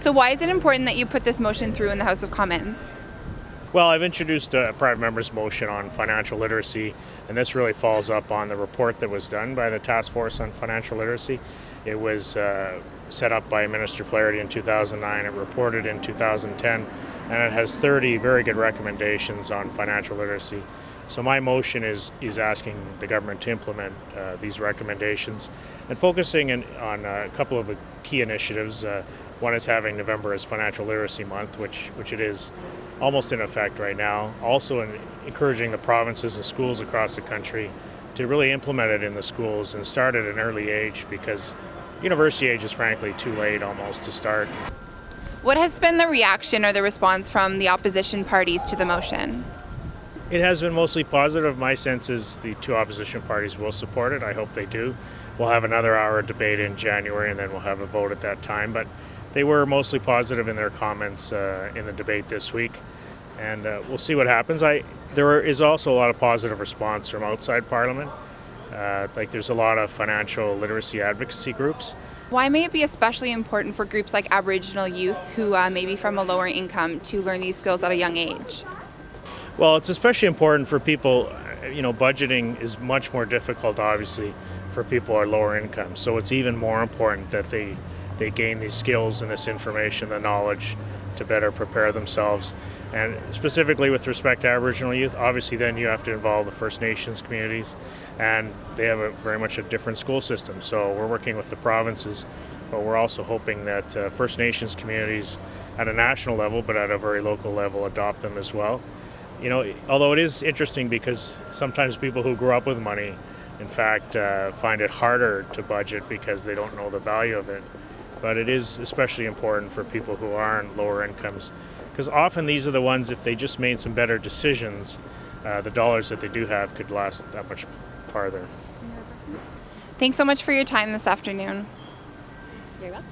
So why is it important that you put this motion through in the House of Commons? Well, I've introduced a private member's motion on financial literacy, and this really falls up on the report that was done by the Task Force on Financial Literacy. It was set up by Minister Flaherty in 2009, it reported in 2010, and it has 30 very good recommendations on financial literacy. So my motion is asking the government to implement these recommendations and focusing on a couple of key initiatives. One is having November as Financial Literacy Month, which it is almost in effect right now. Also encouraging the provinces and schools across the country to really implement it in the schools and start at an early age, because university age is frankly too late almost to start. What has been the reaction or the response from the opposition parties to the motion? It has been mostly positive. My sense is the two opposition parties will support it. I hope they do. We'll have another hour of debate in January, and then we'll have a vote at that time. But they were mostly positive in their comments in the debate this week, and we'll see what happens. There is also a lot of positive response from outside Parliament. There's a lot of financial literacy advocacy groups. Why may it be especially important for groups like Aboriginal youth who may be from a lower income to learn these skills at a young age? Well, it's especially important for people, budgeting is much more difficult, obviously, for people who are lower income. So it's even more important that they gain these skills and this information, the knowledge to better prepare themselves. And specifically with respect to Aboriginal youth, obviously then you have to involve the First Nations communities, and they have very much a different school system. So we're working with the provinces, but we're also hoping that First Nations communities at a national level, but at a very local level, adopt them as well. Although it is interesting because sometimes people who grow up with money, in fact, find it harder to budget because they don't know the value of it. But it is especially important for people who are in lower incomes, because often these are the ones, if they just made some better decisions, the dollars that they do have could last that much farther. Thanks so much for your time this afternoon. Very well.